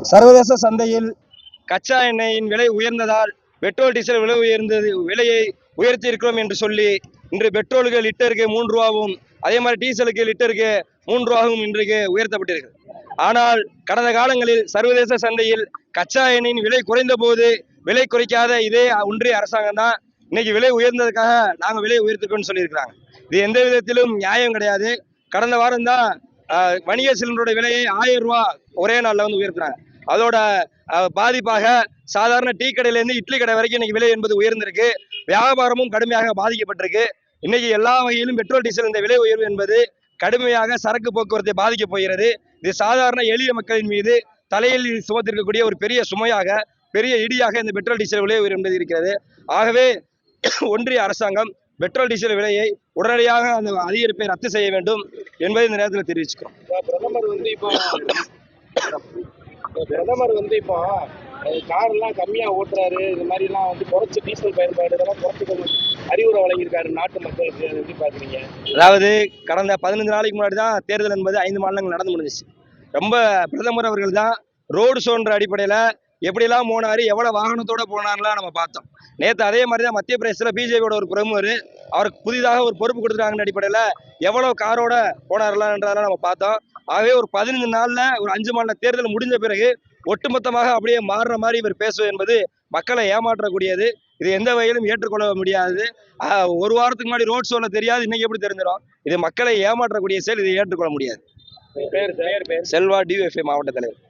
சர்வதேச சந்தையில் கச்சா எண்ணெயின் விலை உயர்ந்ததால் பெட்ரோல் டீசல் விலையை உயர்த்தி இருக்கிறோம் என்று சொல்லி இன்று பெட்ரோலுக்கு லிட்டருக்கு 3 ரூபாவும் அதே மாதிரி டீசலுக்கு லிட்டருக்கு 3 ரூபாவும் இன்றைக்கு உயர்த்தப்பட்டிருக்கு. ஆனால் கடந்த காலங்களில் சர்வதேச சந்தையில் கச்சா எண்ணெயின் விலை குறைந்த போது விலை குறைக்காத இதே ஒன்றிய அரசாங்கம் தான் இன்னைக்கு விலை உயர்ந்ததுக்காக நாங்கள் விலை உயர்த்திருக்கோம்னு சொல்லியிருக்கிறாங்க. இது எந்த விதத்திலும் நியாயம் கிடையாது. கடந்த வாரம் தான் வணிக சிலிண்டரோட விலையை 1000 ரூபாய் ஒரே நாளில் வந்து உயர்த்துறாங்க. அதோட பாதிப்பாக சாதாரண டீ கடையிலேருந்து இட்லி கடை வரைக்கும் இன்னைக்கு விலை என்பது உயர்ந்திருக்கு. வியாபாரமும் கடுமையாக பாதிக்கப்பட்டிருக்கு. இன்னைக்கு எல்லா வகையிலும் பெட்ரோல் டீசல் இந்த விலை உயர்வு என்பது கடுமையாக சரக்கு போக்குவரத்தை பாதிக்க போகிறது. இது சாதாரண எளிய மக்களின் மீது தலையில் சுமத்திருக்கக்கூடிய ஒரு பெரிய சுமையாக, பெரிய இடியாக இந்த பெட்ரோல் டீசல் விலை உயர்வு என்பது இருக்கிறது. ஆகவே ஒன்றிய அரசாங்கம் பெட்ரோல் டீசல் விலையை உடனடியாக அந்த அதிகரிப்பை ரத்து செய்ய வேண்டும் என்பதை இந்த நேரத்தில் தெரிவிச்சுக்கிறோம். பிரதமர் வந்து இப்போ காரெல்லாம் கம்மியா ஓட்டுறாரு, இந்த மாதிரி எல்லாம் வந்து குறைச்சு டீசல் பயன்பாடு இதெல்லாம் குறைச்சு அறிவுரை வழங்கியிருக்காரு நாட்டு மக்களுக்கு. எப்படி பாக்குறீங்க? அதாவது கடந்த 15 நாளைக்கு முன்னாடி தான் தேர்தல் என்பது 5 மாநிலங்கள் நடந்து முடிஞ்சிச்சு. ரொம்ப பிரதமர் அவர்கள் தான் ரோடு ஷோன்ற அடிப்படையில எப்படிலாம் போனாரு, எவ்வளவு வாகனத்தோட போனார்லாம் நம்ம பார்த்தோம். நேற்று அதே மாதிரி தான் மத்திய பிரதேசத்துல பிஜேபியோட ஒரு பிரமுகர் அவருக்கு புதிதாக ஒரு பொறுப்பு கொடுத்துருக்காங்கன்ற அடிப்படையில எவ்வளவு காரோட போனார்லான்றதெல்லாம் நம்ம பார்த்தோம். ஆகவே ஒரு 15 நாள்ல ஒரு 5 மாநில தேர்தல் முடிஞ்ச பிறகு ஒட்டுமொத்தமாக அப்படியே மாறுற மாதிரி இவர் பேசுவது என்பது மக்களை ஏமாற்றக்கூடியது. இது எந்த வகையிலும் ஏற்றுக்கொள்ள முடியாது. ஒரு வாரத்துக்கு முன்னாடி ரோட் ஷோல தெரியாது, இன்னைக்கு எப்படி தெரிஞ்சிடும்? இது மக்களை ஏமாற்றக்கூடிய செயல், இதை ஏற்றுக்கொள்ள முடியாது. பேர் செல்வா, டிஎஃப்ஐ மாவட்ட தலைவர்.